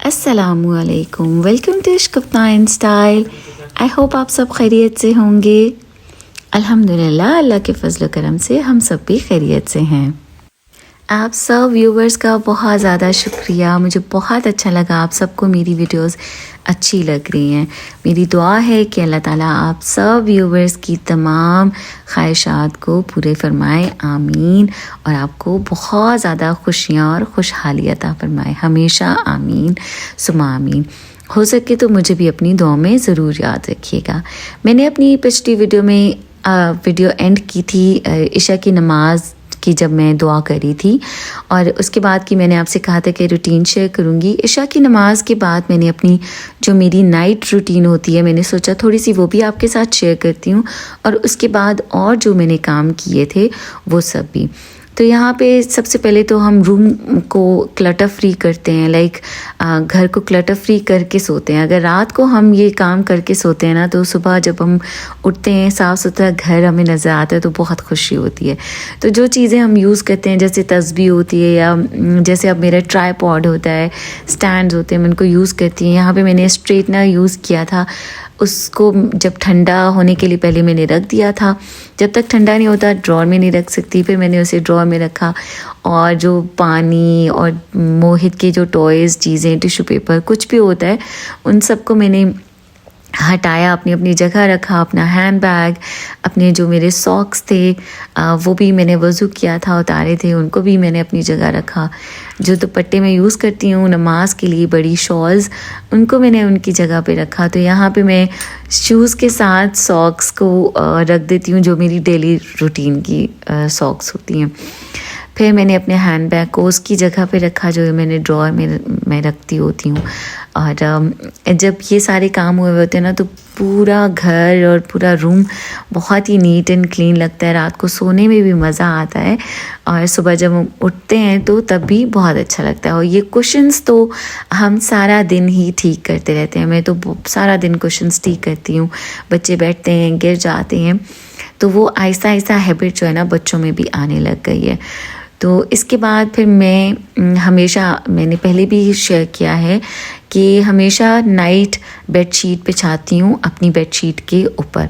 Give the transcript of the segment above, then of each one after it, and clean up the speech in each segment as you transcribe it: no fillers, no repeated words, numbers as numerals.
अस्सलामुअलैकुम, welcome to इश्क अपना इन स्टाइल। आई होप आप सब खैरियत से होंगे। अल्हम्दुलिल्लाह, अल्लाह के फजल करम से हम सब भी खैरियत से हैं। आप सब व्यूवर्स का बहुत ज़्यादा शुक्रिया। मुझे बहुत अच्छा लगा आप सबको मेरी वीडियोस अच्छी लग रही हैं। मेरी दुआ है कि अल्लाह ताला आप सब व्यूवर्स की तमाम ख्वाहिशात को पूरे फरमाए, आमीन। और आपको बहुत ज़्यादा खुशियाँ और खुशहाली अता फरमाए, हमेशा आमीन सुमा आमीन। हो सके तो मुझे भी अपनी दुआ में ज़रूर याद रखिएगा। मैंने अपनी पिछली वीडियो में वीडियो एंड की थी इशा की नमाज की, जब मैं दुआ करी थी, और उसके बाद की मैंने आपसे कहा था कि रूटीन शेयर करूँगी। इशा की नमाज के बाद मैंने अपनी जो मेरी नाइट रूटीन होती है, मैंने सोचा थोड़ी सी वो भी आपके साथ शेयर करती हूँ, और उसके बाद और जो मैंने काम किए थे वो सब भी। तो यहाँ पे सबसे पहले तो हम रूम को क्लटर फ्री करते हैं, लाइक घर को क्लटर फ्री करके सोते हैं। अगर रात को हम ये काम करके सोते हैं ना, तो सुबह जब हम उठते हैं साफ़ सुथरा घर हमें नज़र आता है तो बहुत खुशी होती है। तो जो चीज़ें हम यूज़ करते हैं, जैसे तस्बीह होती है, या जैसे अब मेरा ट्राईपॉड होता है, स्टैंड्स होते हैं, मैं उनको यूज़ करती हूँ। यहाँ पर मैंने स्ट्रेटनर यूज़ किया था, उसको जब ठंडा होने के लिए पहले मैंने रख दिया था। जब तक ठंडा नहीं होता ड्रॉर में नहीं रख सकती, फिर मैंने उसे ड्रॉर में रखा। और जो पानी और मोहित के जो टॉयज़ चीज़ें, टिश्यू पेपर, कुछ भी होता है, उन सबको मैंने हटाया, अपनी अपनी जगह रखा। अपना हैंड बैग, अपने जो मेरे सॉक्स थे वो भी मैंने वज़ू किया था, उतारे थे, उनको भी मैंने अपनी जगह रखा। जो दुपट्टे मैं यूज़ करती हूँ नमाज के लिए, बड़ी शॉल्स, उनको मैंने उनकी जगह पे रखा। तो यहाँ पे मैं शूज़ के साथ सॉक्स को रख देती हूँ, जो मेरी डेली रूटीन की सॉक्स होती हैं। फिर मैंने अपने हैंड बैग को उसकी जगह पे रखा जो मैंने ड्रॉअर में मैं रखती होती हूँ। और जब ये सारे काम हुए होते हैं ना, तो पूरा घर और पूरा रूम बहुत ही नीट एंड क्लीन लगता है। रात को सोने में भी मज़ा आता है, और सुबह जब हम उठते हैं तो तब भी बहुत अच्छा लगता है। और ये कुशन्स तो हम सारा दिन ही ठीक करते रहते हैं। मैं तो सारा दिन कुशन्स ठीक करती हूँ। बच्चे बैठते हैं, गिर जाते हैं, तो वो आहिस्ता आहिस्ता हैबिट जो है ना बच्चों में भी आने लग गई है। तो इसके बाद फिर मैं हमेशा, मैंने पहले भी शेयर किया है कि हमेशा नाइट बेडशीट बिछाती हूँ अपनी बेडशीट के ऊपर,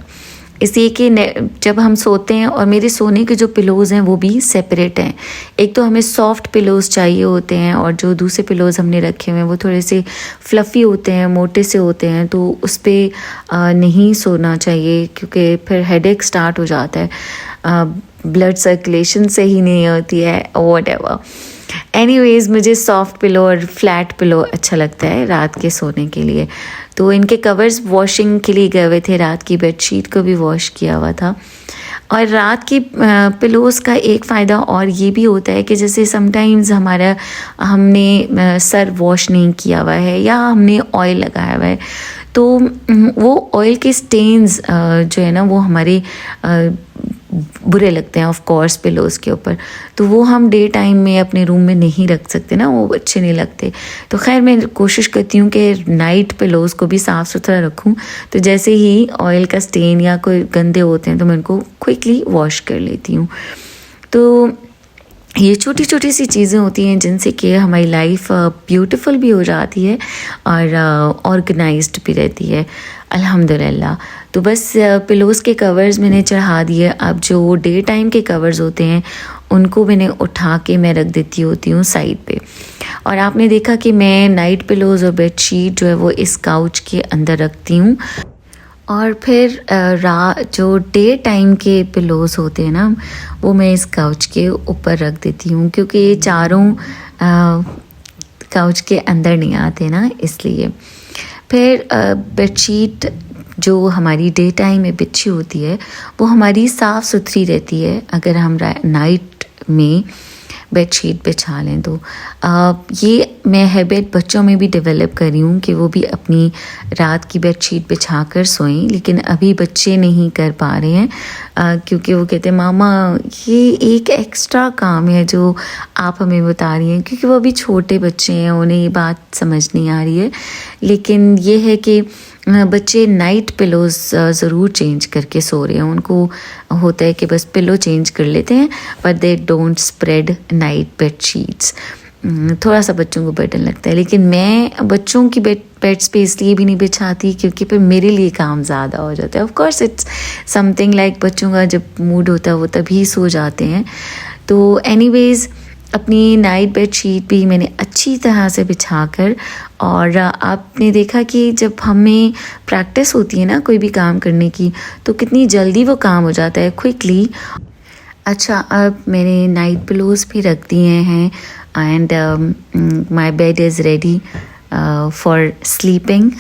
इसलिए कि जब हम सोते हैं, और मेरे सोने के जो पिलोज़ हैं वो भी सेपरेट हैं। एक तो हमें सॉफ्ट पिलोज़ चाहिए होते हैं, और जो दूसरे पिलोज़ हमने रखे हुए हैं वो थोड़े से फ्लफ़ी होते हैं, मोटे से होते हैं, तो उस पर नहीं सोना चाहिए, क्योंकि फिर हेडेक स्टार्ट हो जाता है, ब्लड सर्कुलेशन से ही नहीं होती है, व्हाटएवर। एनीवेज़, मुझे सॉफ्ट पिलो और फ्लैट पिलो अच्छा लगता है रात के सोने के लिए। तो इनके कवर्स वॉशिंग के लिए गए हुए थे, रात की बेडशीट को भी वॉश किया हुआ था। और रात की पिलोज़ का एक फ़ायदा और ये भी होता है कि जैसे समटाइम्स हमने सर वॉश नहीं किया हुआ है, या हमने ऑयल लगाया हुआ है, तो वो ऑयल के स्टेन्स जो है ना वो हमारे बुरे लगते हैं ऑफ कोर्स पिलोज़ के ऊपर। तो वो हम डे टाइम में अपने रूम में नहीं रख सकते ना, वो अच्छे नहीं लगते। तो खैर मैं कोशिश करती हूँ कि नाइट पिलोज़ को भी साफ़ सुथरा रखूँ। तो जैसे ही ऑयल का स्टेन या कोई गंदे होते हैं तो मैं उनको क्विकली वॉश कर लेती हूँ। तो ये छोटी छोटी सी चीज़ें होती हैं जिनसे कि हमारी लाइफ ब्यूटीफुल भी हो जाती है और ऑर्गेनाइज्ड भी रहती है, अल्हम्दुलिल्लाह। तो बस पिलोज़ के कवर्स मैंने चढ़ा दिए। अब जो डे टाइम के कवर्स होते हैं उनको मैंने उठा के मैं रख देती होती हूँ साइड पे। और आपने देखा कि मैं नाइट पिलोज़ और बेडशीट जो है वो इस काउच के अंदर रखती हूँ। और फिर जो डे टाइम के पिलोज़ होते हैं ना, वो मैं इस काउच के ऊपर रख देती हूँ, क्योंकि ये चारों काउच के अंदर नहीं आते ना, इसलिए। फिर बेडशीट जो हमारी डे टाइम में बिछी होती है वो हमारी साफ़ सुथरी रहती है अगर हम नाइट में बेडशीट बिछा लें तो। ये मैं हैबिट बच्चों में भी डेवलप कर रही हूँ कि वो भी अपनी रात की बेडशीट बिछा कर सोएं, लेकिन अभी बच्चे नहीं कर पा रहे हैं, क्योंकि वो कहते हैं मामा ये एक एक्स्ट्रा काम है जो आप हमें बता रही हैं, क्योंकि वो अभी छोटे बच्चे हैं, उन्हें ये बात समझ नहीं आ रही है। लेकिन ये है कि बच्चे नाइट पिलोज़ ज़रूर चेंज करके सो रहे हैं। उनको होता है कि बस पिलो चेंज कर लेते हैं, but they don't spread night bed sheets. थोड़ा सा बच्चों को बर्डन लगता है। लेकिन मैं बच्चों की बेड स्पेस इसलिए भी नहीं बिछाती क्योंकि फिर मेरे लिए काम ज़्यादा हो जाता है। Of course it's something like बच्चों का जब मूड होता है वो तभी सो जाते हैं। तो एनीवेज़ अपनी नाइट बेड शीट भी मैंने अच्छी तरह से बिछाकर, और आपने देखा कि जब हमें प्रैक्टिस होती है ना कोई भी काम करने की तो कितनी जल्दी वो काम हो जाता है क्विकली। अच्छा, अब मैंने नाइट पिलोज भी रख दिए हैं and my bed is ready for sleeping.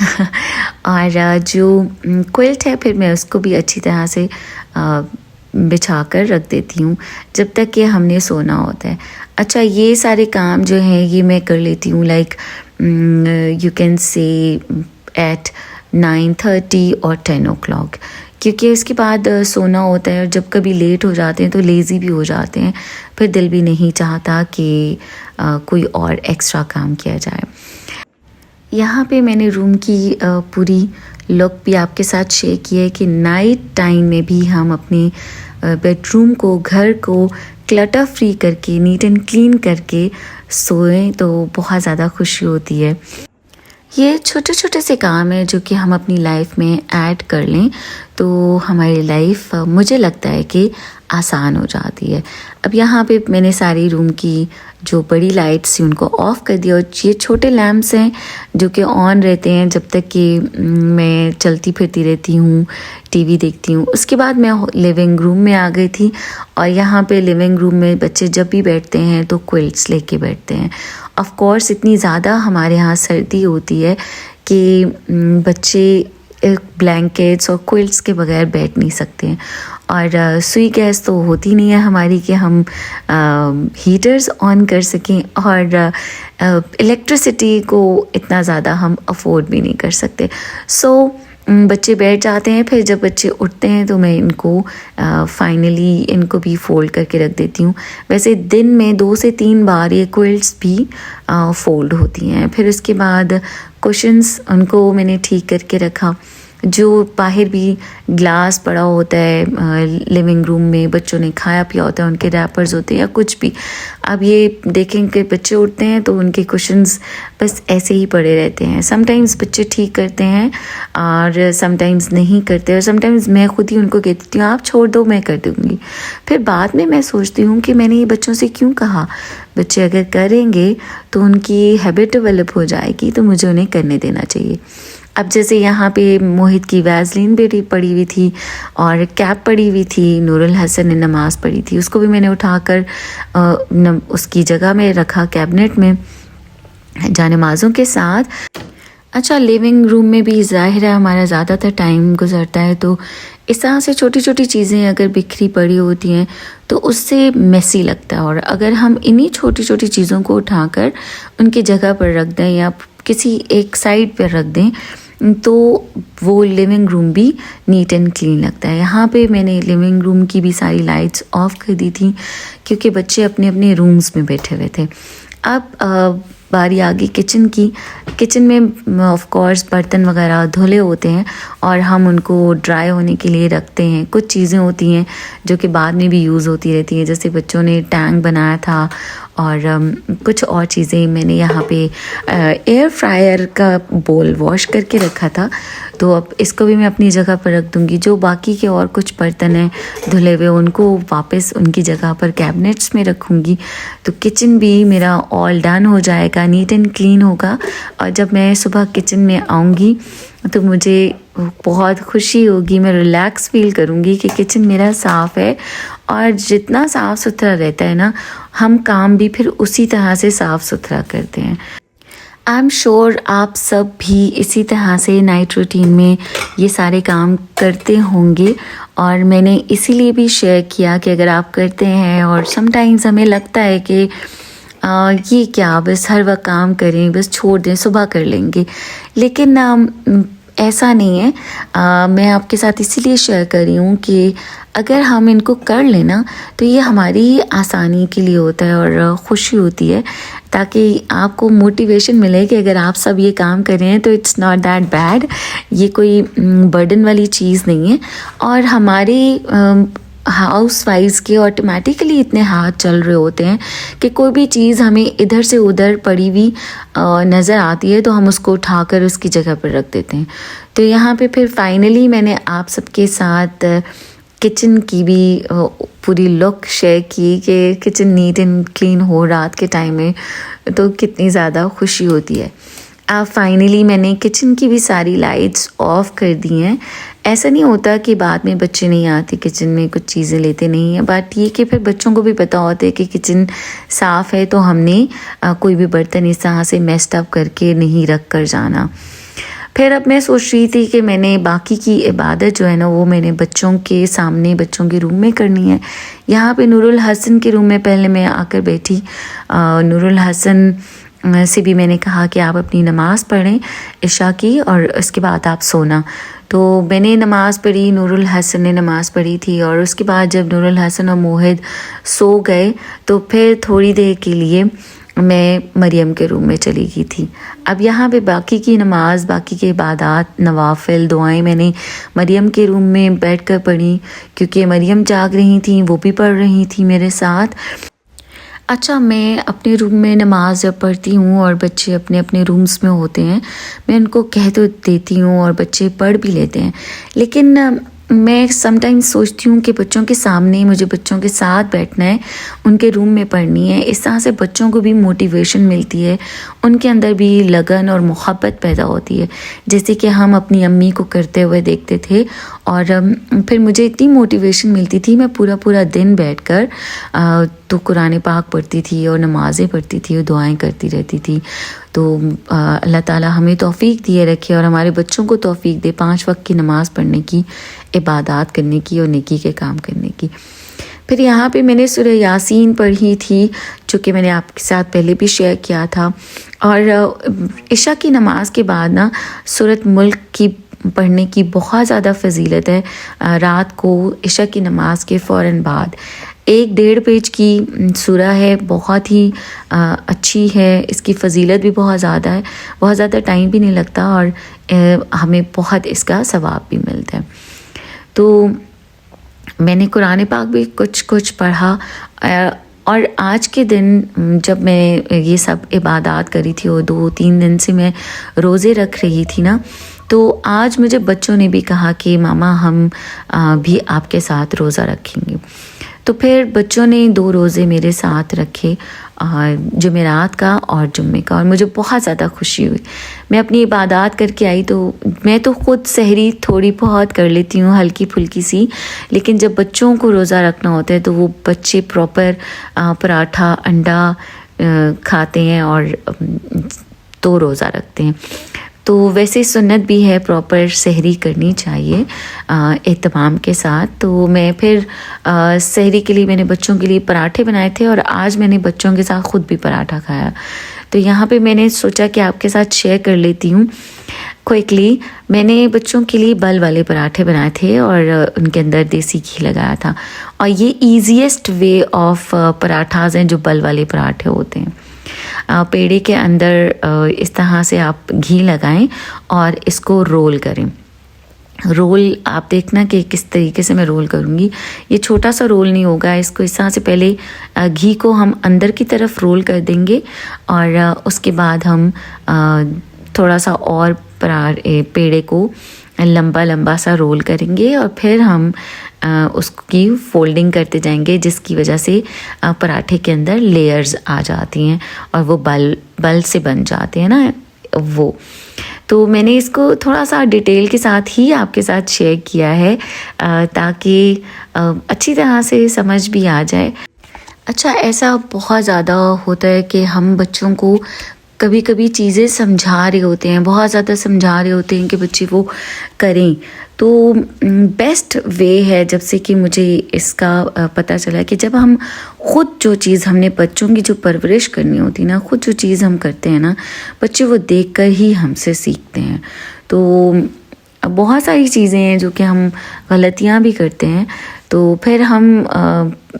और जो क्विल्ट है फिर मैं उसको भी अच्छी तरह से बिछा कर रख देती हूँ जब तक कि हमने सोना होता है। अच्छा, ये सारे काम जो हैं ये मैं कर लेती हूँ like you can say at 9:30 और 10 o'clock, क्योंकि उसके बाद सोना होता है और जब कभी लेट हो जाते हैं तो लेज़ी भी हो जाते हैं, फिर दिल भी नहीं चाहता कि कोई और एक्स्ट्रा काम किया जाए। यहाँ पे मैंने रूम की पूरी लुक भी आपके साथ शेयर की है कि नाइट टाइम में भी हम अपने बेडरूम को, घर को क्लटर फ्री करके, नीट एंड क्लीन करके सोएं तो बहुत ज़्यादा खुशी होती है। ये छोटे छोटे से काम है जो कि हम अपनी लाइफ में ऐड कर लें तो हमारी लाइफ मुझे लगता है कि आसान हो जाती है। अब यहाँ पे मैंने सारी रूम की जो बड़ी लाइट्स थी उनको ऑफ़ कर दिया, और ये छोटे लैम्प्स हैं जो कि ऑन रहते हैं जब तक कि मैं चलती फिरती रहती हूँ, टीवी देखती हूँ। उसके बाद मैं लिविंग रूम में आ गई थी, और यहाँ पे लिविंग रूम में बच्चे जब भी बैठते हैं तो क्विल्ट्स लेके बैठते हैं। ऑफ कोर्स इतनी ज़्यादा हमारे यहाँ सर्दी होती है कि बच्चे ब्लैंकेट्स और क्विल्ट्स के बगैर बैठ नहीं सकते हैं, और सुई गैस तो होती नहीं है हमारी कि हम हीटर्स ऑन कर सकें, और इलेक्ट्रिसिटी को इतना ज़्यादा हम अफोर्ड भी नहीं कर सकते। सो बच्चे बैठ जाते हैं, फिर जब बच्चे उठते हैं तो मैं इनको फाइनली इनको भी फ़ोल्ड करके रख देती हूँ। वैसे दिन में 2 से 3 बार ये क्विल्ट्स भी फ़ोल्ड होती हैं। फिर उसके बाद कुशन्स उनको मैंने ठीक करके रखा। जो बाहर भी ग्लास पड़ा होता है लिविंग रूम में, बच्चों ने खाया पिया होता है, उनके रैपर्स होते हैं या कुछ भी। अब ये देखें कि बच्चे उठते हैं तो उनके कुशन्स बस ऐसे ही पड़े रहते हैं। समटाइम्स बच्चे ठीक करते हैं और समटाइम्स नहीं करते, और समटाइम्स मैं खुद ही उनको कहती हूँ आप छोड़ दो, मैं कर दूँगी। फिर बाद में मैं सोचती हूँ कि मैंने ये बच्चों से क्यों कहा। बच्चे अगर करेंगे तो उनकी हैबिट डेवलप हो जाएगी, तो मुझे उन्हें करने देना चाहिए। अब जैसे यहाँ पे मोहित की वैसलीन भी पड़ी हुई थी और कैप पड़ी हुई थी, नूरुल हसन ने नमाज़ पढ़ी थी, उसको भी मैंने उठाकर उसकी जगह में रखा कैबिनेट में जानमाज़ों के साथ। अच्छा, लिविंग रूम में भी ज़ाहिर है हमारा ज़्यादातर टाइम गुजरता है, तो इस तरह से छोटी छोटी चीज़ें अगर बिखरी पड़ी होती हैं तो उससे मेसी लगता है। और अगर हम इन्हीं छोटी छोटी चीज़ों को उठाकर उनकी जगह पर रख दें या किसी एक साइड पर रख दें तो वो लिविंग रूम भी नीट एंड क्लीन लगता है। यहाँ पे मैंने लिविंग रूम की भी सारी लाइट्स ऑफ कर दी थी क्योंकि बच्चे अपने अपने रूम्स में बैठे हुए थे। अब बारी आ गई किचन की। किचन में ऑफ कोर्स बर्तन वगैरह धुले होते हैं और हम उनको ड्राई होने के लिए रखते हैं। कुछ चीज़ें होती हैं जो कि बाद में भी यूज़ होती रहती हैं, जैसे बच्चों ने टैंक बनाया था और कुछ और चीज़ें। मैंने यहाँ पे एयर फ्रायर का बोल वॉश करके रखा था, तो अब इसको भी मैं अपनी जगह पर रख दूँगी। जो बाकी के और कुछ बर्तन हैं धुले हुए उनको वापस उनकी जगह पर कैबिनेट्स में रखूँगी। तो किचन भी मेरा ऑल डन हो जाएगा, नीट एंड क्लीन होगा। और जब मैं सुबह किचन में आऊँगी तो मुझे बहुत खुशी होगी, मैं रिलैक्स फील करूँगी कि किचन मेरा साफ़ है। और जितना साफ़ सुथरा रहता है ना, हम काम भी फिर उसी तरह से साफ़ सुथरा करते हैं। आई एम श्योर आप सब भी इसी तरह से नाइट रूटीन में ये सारे काम करते होंगे, और मैंने इसीलिए भी शेयर किया कि अगर आप करते हैं और समटाइम्स हमें लगता है कि ये क्या बस हर वक्त काम करें, बस छोड़ दें, सुबह कर लेंगे, लेकिन ऐसा नहीं है। मैं आपके साथ इसीलिए शेयर कर रही हूँ कि अगर हम इनको कर लेना तो ये हमारी आसानी के लिए होता है और खुशी होती है, ताकि आपको मोटिवेशन मिले कि अगर आप सब ये काम कर रहे हैं तो इट्स नॉट दैट बैड, ये कोई बर्डन वाली चीज़ नहीं है। और हमारी हाउस वाइफ्स के ऑटोमेटिकली इतने हाथ चल रहे होते हैं कि कोई भी चीज़ हमें इधर से उधर पड़ी हुई नज़र आती है तो हम उसको उठाकर उसकी जगह पर रख देते हैं। तो यहाँ पे फिर फाइनली मैंने आप सबके साथ किचन की भी पूरी लुक शेयर की कि किचन नीट एंड क्लीन हो रात के टाइम में, तो कितनी ज़्यादा खुशी होती है। अब फाइनली मैंने किचन की भी सारी लाइट्स ऑफ कर दी हैं। ऐसा नहीं होता कि बाद में बच्चे नहीं आते किचन में कुछ चीज़ें लेते नहीं हैं, बट ये कि फिर बच्चों को भी पता होता है कि किचन साफ़ है तो हमने कोई भी बर्तन इस तरह से मेस्ड अप करके नहीं रख कर जाना। फिर अब मैं सोच रही थी कि मैंने बाकी की इबादत जो है ना वो मैंने बच्चों के सामने बच्चों के रूम में करनी है। यहाँ पे नूरुल हसन के रूम में पहले मैं आकर बैठी। नूरुल हसन से भी मैंने कहा कि आप अपनी नमाज़ पढ़ें इशा की और उसके बाद आप सोना। तो मैंने नमाज़ पढ़ी, नूरुल हसन ने नमाज़ पढ़ी थी और उसके बाद जब नूरुल हसन और मोहिद सो गए तो फिर थोड़ी देर के लिए मैं मरियम के रूम में चली गई थी। अब यहाँ पे बाकी की नमाज, बाकी के इबादत, नवाफिल, दुआएं मैंने मरियम के रूम में बैठकर पढ़ी क्योंकि मरियम जाग रही थी, वो भी पढ़ रही थी मेरे साथ। अच्छा, मैं अपने रूम में नमाज जब पढ़ती हूँ और बच्चे अपने अपने रूम्स में होते हैं, मैं उनको कह तो देती हूँ और बच्चे पढ़ भी लेते हैं, लेकिन मैं समटाइम्स सोचती हूँ कि बच्चों के सामने मुझे बच्चों के साथ बैठना है, उनके रूम में पढ़नी है। इस तरह से बच्चों को भी मोटिवेशन मिलती है, उनके अंदर भी लगन और मोहब्बत पैदा होती है, जैसे कि हम अपनी अम्मी को करते हुए देखते थे। और फिर मुझे इतनी मोटिवेशन मिलती थी, मैं पूरा पूरा दिन बैठकर तो कुरान पाक पढ़ती थी और नमाज़ें पढ़ती थी और दुआएं करती रहती थी। तो अल्लाह ताला हमें तौफीक दिए रखे और हमारे बच्चों को तौफीक दे 5 वक्त की नमाज़ पढ़ने की, इबादत करने की और नेकी के काम करने की। फिर यहाँ पे मैंने सूरह यासीन पढ़ी थी जो कि मैंने आपके साथ पहले भी शेयर किया था। और इशा की नमाज के बाद ना सूरत मुल्क की पढ़ने की बहुत ज़्यादा फजीलत है। रात को इशा की नमाज के फ़ौरन बाद 1-1.5 पेज की सूरह है, बहुत ही अच्छी है, इसकी फ़जीलत भी बहुत ज़्यादा है, बहुत ज़्यादा टाइम भी नहीं लगता और हमें बहुत इसका सवाब भी मिलता है। तो मैंने कुरान पाक भी कुछ कुछ पढ़ा और आज के दिन जब मैं ये सब इबादत करी थी और 2-3 दिन से मैं रोज़े रख रही थी ना, तो आज मुझे बच्चों ने भी कहा कि मामा हम भी आपके साथ रोज़ा रखेंगे। तो फिर बच्चों ने 2 रोज़े मेरे साथ रखे, जुमेरात का और जुम्मे का, और मुझे बहुत ज़्यादा खुशी हुई। मैं अपनी इबादत करके आई तो मैं तो ख़ुद सहरी थोड़ी बहुत कर लेती हूँ हल्की फुल्की सी, लेकिन जब बच्चों को रोज़ा रखना होता है तो वो बच्चे प्रॉपर पराठा अंडा खाते हैं और तो रोज़ा रखते हैं। तो वैसे सुन्नत भी है, प्रॉपर सहरी करनी चाहिए एहतमाम के साथ। तो मैं फिर सहरी के लिए मैंने बच्चों के लिए पराठे बनाए थे और आज मैंने बच्चों के साथ ख़ुद भी पराठा खाया। तो यहाँ पे मैंने सोचा कि आपके साथ शेयर कर लेती हूँ क्विकली। मैंने बच्चों के लिए बल वाले पराठे बनाए थे और उनके अंदर देसी घी लगाया था, और ये ईजीएस्ट वे ऑफ पराठाज हैं जो बल वाले पराठे होते हैं। पेड़े के अंदर इस तरह से आप घी लगाएं और इसको रोल करें। रोल आप देखना कि किस तरीके से मैं रोल करूँगी। ये छोटा सा रोल नहीं होगा, इसको इस तरह से पहले घी को हम अंदर की तरफ रोल कर देंगे और उसके बाद हम थोड़ा सा और पेड़े को लंबा लंबा सा रोल करेंगे और फिर हम उसकी फोल्डिंग करते जाएंगे, जिसकी वजह से पराठे के अंदर लेयर्स आ जाती हैं और वो बल से बन जाते हैं ना वो। तो मैंने इसको थोड़ा सा डिटेल के साथ ही आपके साथ शेयर किया है ताकि अच्छी तरह से समझ भी आ जाए। अच्छा, ऐसा बहुत ज़्यादा होता है कि हम बच्चों को कभी कभी चीज़ें समझा रहे होते हैं, बहुत ज़्यादा समझा रहे होते हैं कि बच्चे वो करें। तो बेस्ट वे है, जब से कि मुझे इसका पता चला कि जब हम ख़ुद जो चीज़ हमने बच्चों की जो परवरिश करनी होती है ना, ख़ुद जो चीज़ हम करते हैं ना, बच्चे वो देखकर ही हमसे सीखते हैं। तो बहुत सारी चीज़ें हैं जो कि हम गलतियाँ भी करते हैं। तो फिर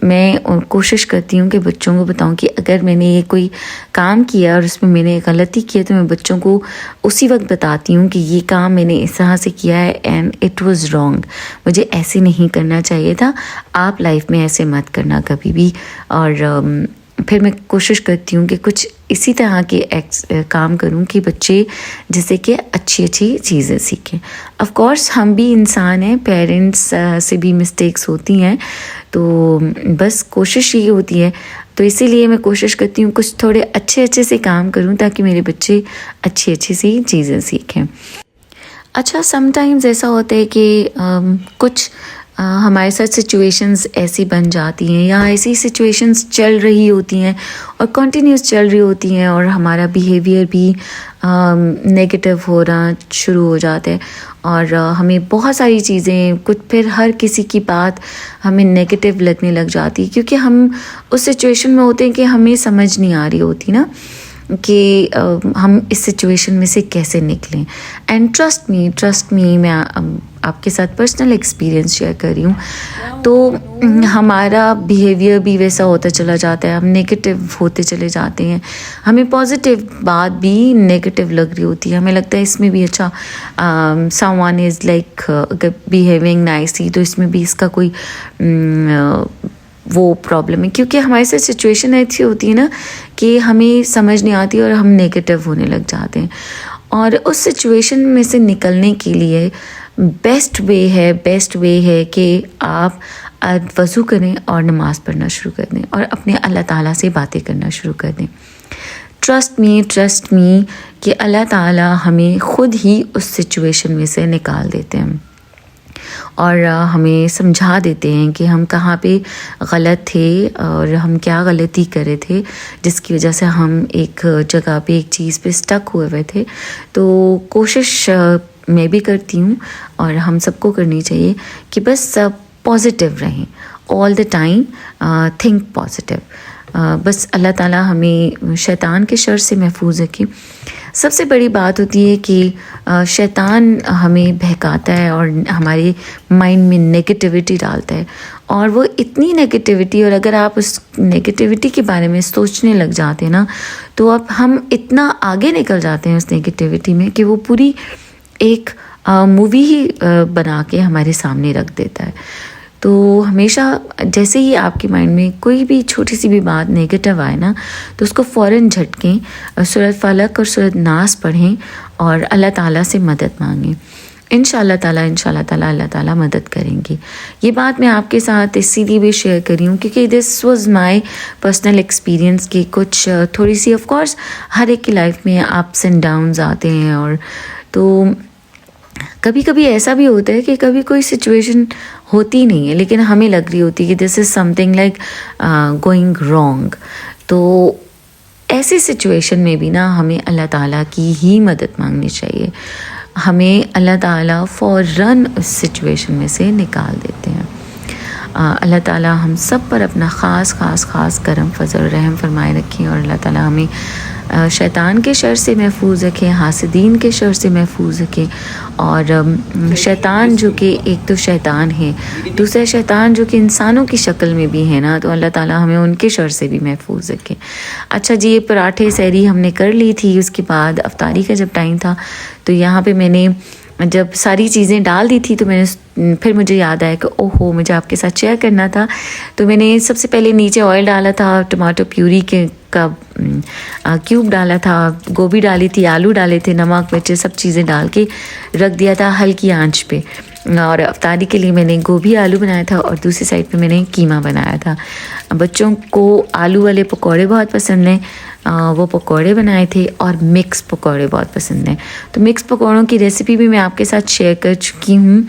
मैं कोशिश करती हूँ कि बच्चों को बताऊँ कि अगर मैंने ये कोई काम किया और उसमें मैंने गलती की है तो मैं बच्चों को उसी वक्त बताती हूँ कि ये काम मैंने इस तरह से किया है एंड इट वाज़ रॉन्ग, मुझे ऐसे नहीं करना चाहिए था, आप लाइफ में ऐसे मत करना कभी भी। और फिर मैं कोशिश करती हूँ कि कुछ इसी तरह के काम करूँ कि बच्चे जैसे कि अच्छी अच्छी चीज़ें सीखें। ऑफ कोर्स हम भी इंसान हैं, पेरेंट्स से भी मिस्टेक्स होती हैं, तो बस कोशिश ये होती है, तो इसीलिए मैं कोशिश करती हूँ कुछ थोड़े अच्छे अच्छे से काम करूँ ताकि मेरे बच्चे अच्छी अच्छी सी चीज़ें सीखें। अच्छा, समटाइम्स ऐसा होता है कि कुछ हमारे साथ सिचुएशंस ऐसी बन जाती हैं या ऐसी सिचुएशंस चल रही होती हैं और कंटिन्यूस चल रही होती हैं और हमारा बिहेवियर भी नेगेटिव होना शुरू हो जाता है और हमें बहुत सारी चीज़ें कुछ फिर हर किसी की बात हमें नेगेटिव लगने लग जाती है, क्योंकि हम उस सिचुएशन में होते हैं कि हमें समझ नहीं आ रही होती ना कि हम इस सिचुएशन में से कैसे निकलें। एंड ट्रस्ट मी मैं आपके साथ पर्सनल एक्सपीरियंस शेयर कर रही हूँ, तो हमारा बिहेवियर भी वैसा होता चला जाता है, हम नेगेटिव होते चले जाते हैं, हमें पॉजिटिव बात भी नेगेटिव लग रही होती है, हमें लगता है इसमें भी अच्छा someone is like behaving nicely, तो इसमें भी इसका कोई वो प्रॉब्लम है, क्योंकि हमारे साथ सिचुएशन ऐसी होती है ना कि हमें समझ नहीं आती और हम नेगेटिव होने लग जाते हैं। और उस सिचुएशन में से निकलने के लिए बेस्ट वे है कि आप वज़ू करें और नमाज़ पढ़ना शुरू कर दें और अपने अल्लाह ताला से बातें करना शुरू कर दें। ट्रस्ट मी कि अल्लाह ताला हमें ख़ुद ही उस सिचुएशन में से निकाल देते हैं और हमें समझा देते हैं कि हम कहाँ पे गलत थे और हम क्या गलती कर रहे थे जिसकी वजह से हम एक जगह पे एक चीज़ पे स्टक हुए थे। तो कोशिश मैं भी करती हूँ और हम सबको करनी चाहिए कि बस पॉजिटिव रहें all the time, think positive. बस अल्लाह ताला हमें शैतान के शर से महफूज रखे। सबसे बड़ी बात होती है कि शैतान हमें बहकाता है और हमारे माइंड में नेगेटिविटी डालता है, और वो इतनी नेगेटिविटी, और अगर आप उस नेगेटिविटी के बारे में सोचने लग जाते हैं ना, तो अब हम इतना आगे निकल जाते हैं उस नेगेटिविटी में कि वो पूरी एक मूवी ही बना के हमारे सामने रख देता है। तो हमेशा जैसे ही आपके माइंड में कोई भी छोटी सी भी बात नेगेटिव आए ना, तो उसको फ़ौरन झटकें, सूरत फलक और सूरत नास पढ़ें और अल्लाह ताला से मदद मांगें। इंशाअल्लाह ताला अल्लाह ताला मदद करेंगे। ये बात मैं आपके साथ इसीलिए भी शेयर कर रही हूँ क्योंकि this was my personal experience कि कुछ थोड़ी सी, ऑफ कोर्स हर एक की लाइफ में अप्स एंड डाउन्स आते हैं, और तो कभी कभी ऐसा भी होता है कि कभी कोई सिचुएशन होती नहीं है लेकिन हमें लग रही होती है कि this is something like going wrong. तो ऐसी सिचुएशन में भी ना हमें अल्लाह ताला की ही मदद मांगनी चाहिए। हमें अल्लाह ताला फ़ौरन उस सिचुएशन में से निकाल देते हैं। अल्लाह ताला हम सब पर अपना ख़ास करम फजल रहम फरमाए रखें और अल्लाह ताला हमें शैतान के शर से महफूज रखें, हासिदीन के शर से महफूज रखें। और शैतान जो कि एक तो शैतान है, दूसरा शैतान जो कि इंसानों की शक्ल में भी है ना, तो अल्लाह ताला हमें उनके शर से भी महफूज रखें। अच्छा जी, ये पराठे सहरी हमने कर ली थी, उसके बाद अफ्तारी का जब टाइम था तो यहाँ पे मैंने जब सारी चीज़ें डाल दी थी तो मैंने फिर मुझे याद आया कि ओहो मुझे आपके साथ शेयर करना था। तो मैंने सबसे पहले नीचे ऑयल डाला था, टमाटो प्यूरी का क्यूब डाला था, गोभी डाली थी, आलू डाले थे, नमक मिर्च सब चीज़ें डाल के रख दिया था हल्की आंच पे। और अफ्तारी के लिए मैंने गोभी आलू बनाया था और दूसरी साइड पे मैंने कीमा बनाया था। बच्चों को आलू वाले पकौड़े बहुत पसंद हैं, वो पकौड़े बनाए थे, और मिक्स पकौड़े बहुत पसंद हैं। तो मिक्स पकौड़ों की रेसिपी भी मैं आपके साथ शेयर कर चुकी हूँ,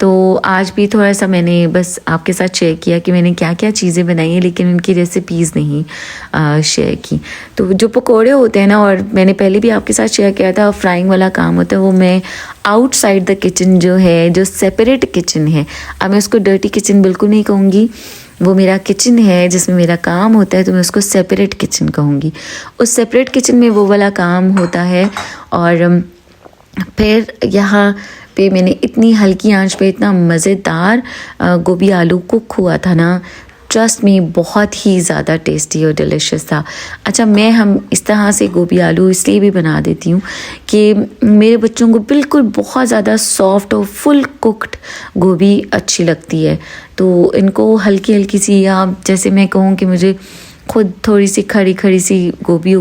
तो आज भी थोड़ा सा मैंने बस आपके साथ शेयर किया कि मैंने क्या क्या चीज़ें बनाई हैं, लेकिन उनकी रेसिपीज़ नहीं शेयर की। तो जो पकोड़े होते हैं ना, और मैंने पहले भी आपके साथ शेयर किया था, फ्राइंग वाला काम होता है वो मैं आउटसाइड द किचन जो है, जो सेपरेट किचन है, अब मैं उसको डर्टी किचन बिल्कुल नहीं कहूँगी, वो मेरा किचन है जिसमें मेरा काम होता है, तो मैं उसको सेपरेट किचन कहूँगी। उस सेपरेट किचन में वो वाला काम होता है। और फिर यहाँ पे मैंने इतनी हल्की आंच पे इतना मज़ेदार गोभी आलू कुक हुआ था ना, ट्रस्ट मी बहुत ही ज़्यादा टेस्टी और डिलिशियस था। अच्छा, मैं हम इस तरह से गोभी आलू इसलिए भी बना देती हूँ कि मेरे बच्चों को बिल्कुल बहुत ज़्यादा सॉफ्ट और फुल कुक्ड गोभी अच्छी लगती है, तो इनको हल्की हल्की सी, या जैसे मैं कहूँ कि मुझे खुद थोड़ी सी खड़ी खड़ी सी गोभी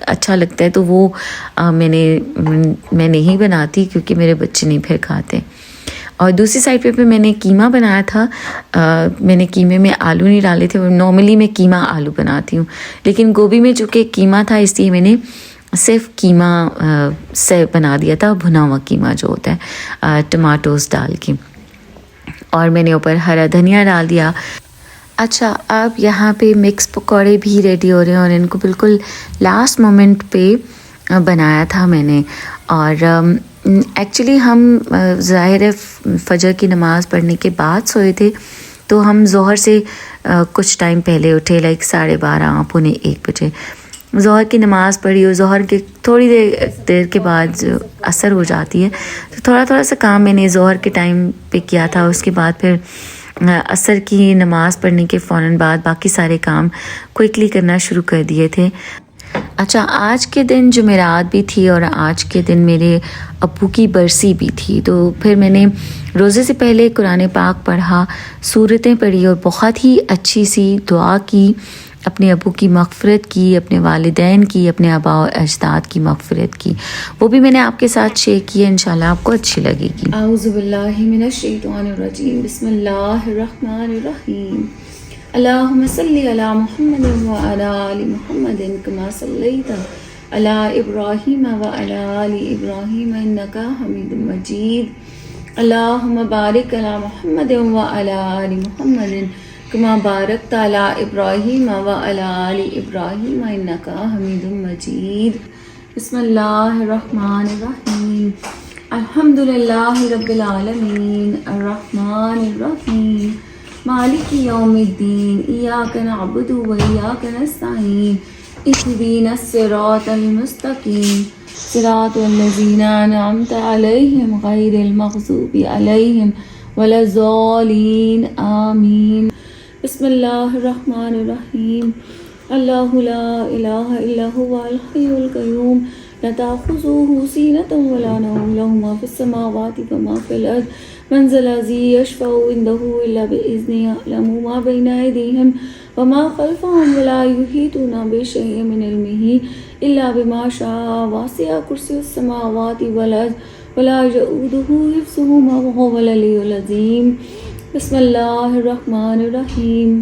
अच्छा लगता है, तो वो मैं नहीं बनाती क्योंकि मेरे बच्चे नहीं फिर खाते। और दूसरी साइड पे मैंने कीमा बनाया था। मैंने कीमे में आलू नहीं डाले थे, नॉर्मली मैं कीमा आलू बनाती हूँ, लेकिन गोभी में चूँकि कीमा था इसलिए मैंने सिर्फ कीमा से बना दिया था, भुना हुआ कीमा जो होता है टमाटोस डाल के, और मैंने ऊपर हरा धनिया डाल दिया। अच्छा, अब यहाँ पे मिक्स पकौड़े भी रेडी हो रहे हैं और इनको बिल्कुल लास्ट मोमेंट पे बनाया था मैंने। और एक्चुअली हम ज़ाहिर है फजर की नमाज़ पढ़ने के बाद सोए थे, तो हम ज़ोहर से कुछ टाइम पहले उठे, लाइक 12:30 पौने 1 बजे ज़ोहर की नमाज़ पढ़ी, और ज़ोहर के थोड़ी देर के बाद असर हो जाती है, तो थोड़ा सा काम मैंने ज़ोहर के टाइम पे किया था। उसके बाद फिर असर की नमाज़ पढ़ने के फ़ौरन बाद बाकी सारे काम क्विकली करना शुरू कर दिए थे। अच्छा, आज के दिन जुमेरात भी थी और आज के दिन मेरे अब्बू की बरसी भी थी, तो फिर मैंने रोज़े से पहले कुरान पाक पढ़ा, सूरतें पढ़ी और बहुत ही अच्छी सी दुआ की, अपने अब्बू की मग़फ़िरत की, अपने वालिदैन की, अपने आबा और अजदाद की मग़फ़िरत की। वो भी मैंने आपके साथ शेयर की है, इंशाल्लाह आपको अच्छी लगेगी। औज़ु बिल्लाहि मिनश शैतानिर रजीम, बिस्मिल्लाहिर रहमानिर रहीम। अल्लाहुम्मा सल्लि अला मुहम्मदिन व अला आलि मुहम्मदिन कमा सल्लैता अला इब्राहीम व अला आलि इब्राहीम इन्नका हमीदुम मजीद। अल्लाहुम्मा बारिक अला मुहम्मदिन व अला आलि मुहम्मदिन कमा बारकता अला इब्राहीम व अला आलि इब्राहीम इन्नका हमीदुम मजीद। बिस्मिल्लाहिर रहमानिर रहीम। अल्हम्दुलिल्लाहि रब्बिल आलमीन अर्रहमानिर रहीम मालिकी यौमिद्दीन इय्याका नअबुदु व इय्याका नस्तईन इहदिनस सिरातल मुस्तकीम सिरातल लज़ीना अनअमता अलैहिम गैरिल मग़ज़ूबि अलैहिम वलज़्ज़ालीन आमीन। बिस्मिल्लाहिर रहमानिर रहीम। अल्लाहु ला इलाहा इल्ला हुवल हय्युल क़य्यूम ला ताख़ुज़ुहु सीनतुन व ला नौम लहु मा फ़िस समावाति व मा फ़िल अर्ज़ मन ज़ल्लज़ी यशफ़अु इन्दहु इल्ला बिइज़्निही यअलमु मा बैना अयदीहिम व मा ख़ल्फ़हुम व ला युहीतूना बिशैइन मिन इल्मिही इल्ला बिमा शाअ वसिअ कुर्सियुस समावाति वल अर्ज़ व ला यऊदुहु हिफ़्ज़ुहुमा व हुवल अलियुल अज़ीम। बिस्मिल्लाहिर रहमानिर रहीम।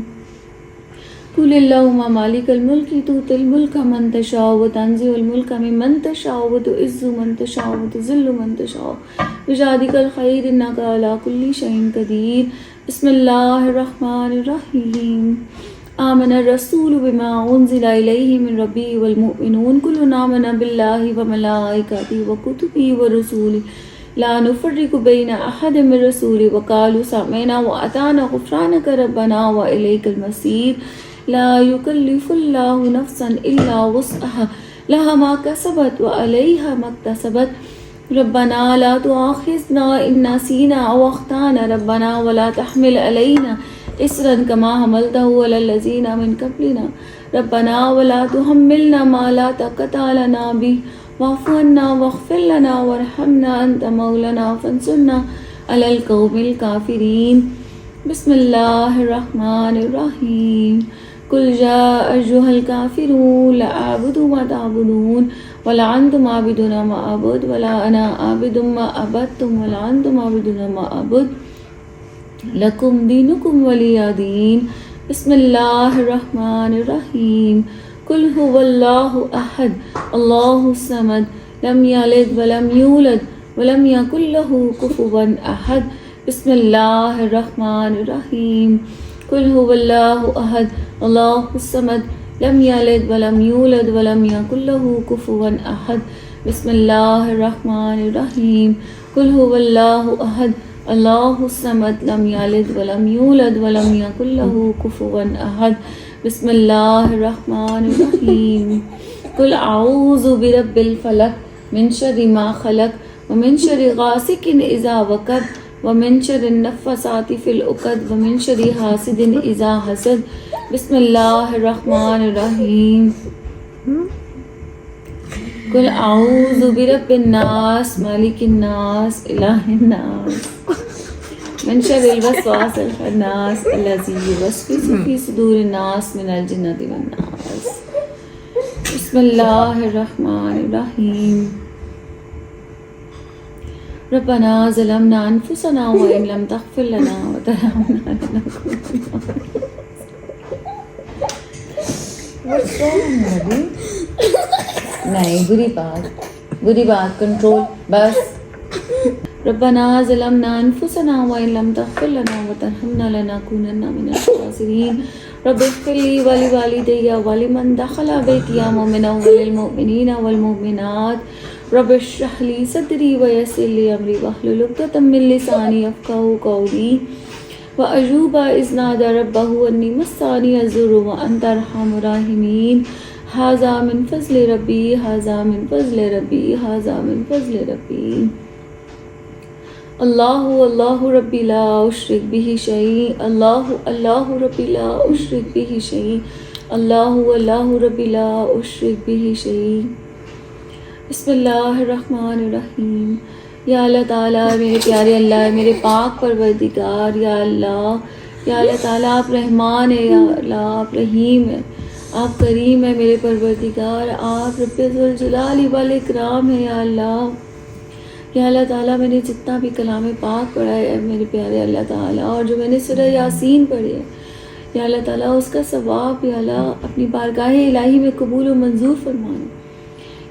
कुलिल्लाहुम्मा मालिकल मुल्कि तुतिल मुल्का मन तशाअ व तंज़िउल मुल्का मिम्मन तशाअ व तुइज़्ज़ु मन तशाअ व तुज़िल्लु मन तशाअ बियदिकल खैर इन्नका अला कुल्लि शैइन क़दीर। बिस्मिल्लाहिर रहमानिर रहीम। आमनर रसूलु बिमा उन्ज़िला इलैहि मिन रब्बिही वल मुमिनून कुल्लुन आमना बिल्लाहि व मलाइकतिही व कुतुबिही व रुसूलिही ला नुफ़र्रिक़ु बैना अहदिम मिन रसूलिही व क़ालू समिअना व अताअना ग़ुफ़्रानक रब्बना व इलैकल मसीर। ला युकल्लिफ़ुल्लाहु नफ़्सन इल्ला वुस्अहा लहा मा कसबत व अलैहा मक्तसबत। रब्बना ला तुआख़िज़ना इन नसीना अव अख़्ताना रब्बना व ला तहमिल अलैना इसरन कमा हमलतहु अलल लज़ीना मिन क़ब्लिना रब्बना व ला तुहम्मिलना मा ला ताक़ता लना बिही वाफ़ु अन्ना वग़फ़िर लना वरहमना अंत मौलाना फ़ंसुरना अलल क़ौमिल काफ़िरीन। बिस्मिल्लाहिर रहमानिर रहीम। कुल या अय्युहल काफ़िरून ला अअबुदु मा तअबुदून वला अंतुम आबिदूना मा अअबुदु वला अना आबिदुम मा अबदतुम वला अंतुम आबिदूना मा अअबुदु लकुम दीनुकुम वलिया दीन। बिस्मिल्लाहिर रहमानिर रहीम। कुल हुवल्लाहु अहद अल्लाहुस समद लम यलिद व लम यूलद व लम यकुल लहु कुफुवन अहद। बिस्मिल्लाहिर रहमानिर रहीम। कुल हुवल्लाहु अहद अल्लाहुस समद लम यलिद व लम यूलद व लम यकुल लहु कुफुवन अहद। बिस्मिल्लाहिर रहमानिर रहीम। कुल हुवल्लाहु अहद अल्लाहुस समद लम यलिद व लम यूलद व लम यकुल लहु कुफुवन अहद। बिस्मिल्लाहिर रहमानिर रहीम। कुल अऊज़ु बिरब्बिल फलक मिन शर्रि मा खलक व मिन शर्रि गासिकिन इज़ा वक़ब व मिन शर्रि नफ़्फ़ासाति फ़िल उक़द व मिन शर्रि हासिदिन इज़ा हसद। बिस्मिल्लाहिर रहमानिर रहीम। कुल आऊज़ु बिरब्बिन नास मालिकिन नास इलाहिन नास मिन शर्रिल वस्वासिल खन्नास अल्लज़ी युवस्विसु फ़ी सुदूरिन नास मिनल जिन्नति वन नास। बिस्मिल्लाहिर रहमानिर रहीम। रब्बना ज़लमना अनफुसना व इन लम तग़फ़िर लना व तरहमना लनकुनन्ना। नहीं, बुरी बात कंट्रोल बस। रब्बना ज़लमना अनफुसना व इन लम तग़फ़िर लना व तरहमना लनकुनन्ना मिनल ख़ासिरीन। रब्बिग़फ़िर ली व लिवालिदैया व लिमन दख़ला बैतिया मुमिनन व लिल मुमिनीना वल मुमिनात। रब्बिश्रह ली सदरी व यस्सिर ली अमरी वहलुल उक़दतम मिन लिसानी यफ़क़हू क़ौली। व अय्यूबा इज़ नादा रब्बहू अन्नी मस्सानी अज़्ज़ुर्रु व अन्ता अरहमुर राहिमीन। हाज़ा मिन फ़ज़्लि रब्बी, हाज़ा मिन फ़ज़्लि रब्बी, हाज़ा मिन फ़ज़्लि रब्बी। अल्लाहु अल्लाहु रब्बी ला उश्रिक बिही शैई, अल्लाहु अल्लाहु रब्बी ला उश्रिक बिही शैई, अल्लाहु अल्लाहु रब्बी ला उश्रिक बिही शैई। बिस्मिल्लाहिर रहमानिर रहीम। या अल्लाह ताला, मेरे प्यारे अल्लाह, मेरे पाक परवरदिगार, या अल्लाह ताला, आप रहमान है, या अल्लाह आप रहीम है, आप करीम है मेरे परवरदिगार, आप रब्बुल जलाली वल इकराम है या अल्लाह ताला। मैंने जितना भी कलाम पाक पढ़ा है मेरे प्यारे अल्लाह ताला, और जो मैंने सूरह यासीन पढ़ी है या अल्लाह ताला, उसका सवाब या अल्लाह अपनी बारगाह इलाही में कबूल और मंजूर फरमाना।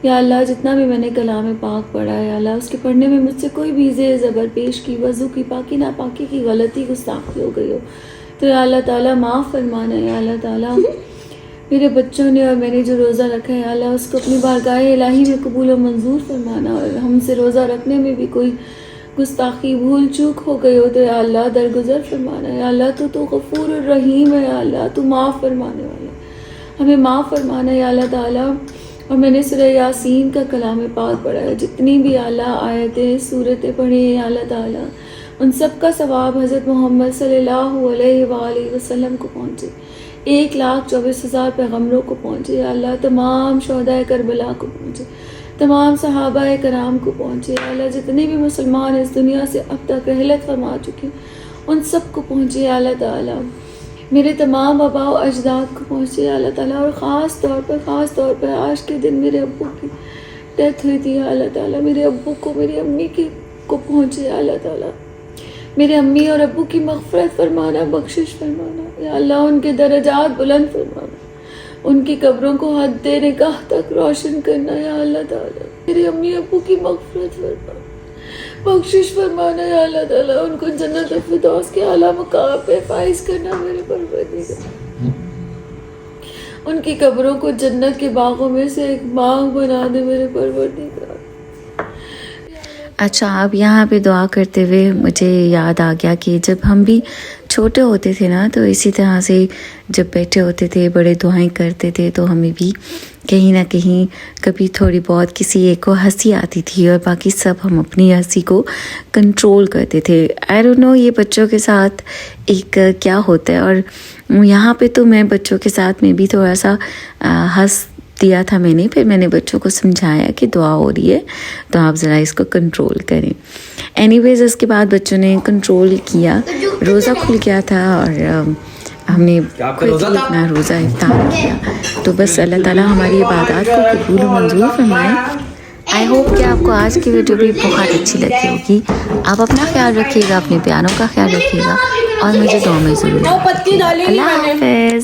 या अल्लाह, जितना भी मैंने कलाम पाक पढ़ा है अल्लाह, उसके पढ़ने में मुझसे कोई भी ज़ेर ज़बर पेश की, वज़ू की, पाकी नापाकी की गलती गुस्ताखी हो गई हो तो या अल्लाह ताला माफ़ फरमाना। या अल्लाह ताला, मेरे बच्चों ने और मैंने जो रोज़ा रखा है अल्लाह, उसको अपनी बारगाह इलाही में कबूल और मंजूर फरमाना। और हमसे रोज़ा रखने में भी कोई गुस्ताखी भूल चूक हो गई हो तो या अल्लाह दरगुजर फरमाना। या अल्लाह, तो गफूर रहीम है या अल्लाह, तू माफ़ फरमाने वाला, हमें माफ़ फरमाना या अल्लाह ताला। और मैंने सूरह यासीन का कलाम पाक पढ़ा है, जितनी भी अल्लाह आयतें सूरतें पढ़ी हैं या अल्लाह ताला, उन सब का सवाब हज़रत मोहम्मद सल्लल्लाहु अलैहि वसल्लम को पहुँचे, 1,24,000 पैगम्बरों को पहुँचे या अल्लाह, तमाम शोहदाए करबला को पहुँचे, तमाम सहाबाए कराम को पहुँचे या अल्लाह, जितने भी मुसलमान इस दुनिया से अब तक रहलत फरमा चुके उन सब को पहुँचे या अल्लाह ताला। मेरे तमाम आबा व अजदाद को पहुँचे या अल्लाह ताला। और ख़ास तौर पर आज के दिन मेरे अब्बू की डेथ हुई थी या अल्लाह ताला, मेरे अब्बू को, मेरी अम्मी को पहुँचे या अल्लाह ताला। मेरे अम्मी और अब्बू की मग़फ़िरत फरमाना, बख्शिश फरमाना या अल्लाह, उनके दरजात बुलंद फरमाना, उनकी कब्रों को हद निगाह तक रोशन करना या अल्लाह ताला। मेरे अम्मी अब्बू की मग़फ़िरत फरमाना, बख्शिश फरमाना या अल्लाह ताला, उनको जन्नत फिरदौस के आला मकाम पे फाइज करना मेरे परवरदिगार। उनकी कब्रों को जन्नत के बागों में से एक बाग बना दे मेरे परवरदिगार। अच्छा, अब यहाँ पे दुआ करते हुए मुझे याद आ गया कि जब हम भी छोटे होते थे ना, तो इसी तरह से जब बैठे होते थे, बड़े दुआएं करते थे, तो हमें भी कहीं ना कहीं कभी थोड़ी बहुत किसी एक को हंसी आती थी और बाकी सब हम अपनी हंसी को कंट्रोल करते थे। आई डोंट नो ये बच्चों के साथ एक क्या होता है। और यहाँ पे तो मैं बच्चों के साथ में भी थोड़ा सा हंस दिया था मैंने, फिर मैंने बच्चों को समझाया कि दुआ हो रही है तो आप ज़रा इसको कंट्रोल करें। एनीवेज, उसके बाद बच्चों ने कंट्रोल किया, रोज़ा खुल गया था और हमने क्विकली अपना रोज़ा इफ्तार किया। तो बस अल्लाह ताला हमारी इबादत को कबूल और मंजूर फरमाए। आई होप कि आपको आज की वीडियो भी बहुत अच्छी लगी होगी। आप अपना ख्याल रखिएगा, अपने प्यारों का ख्याल रखिएगा और मुझे दुआ में ज़रूर। अल्लाह हाफ़िज़।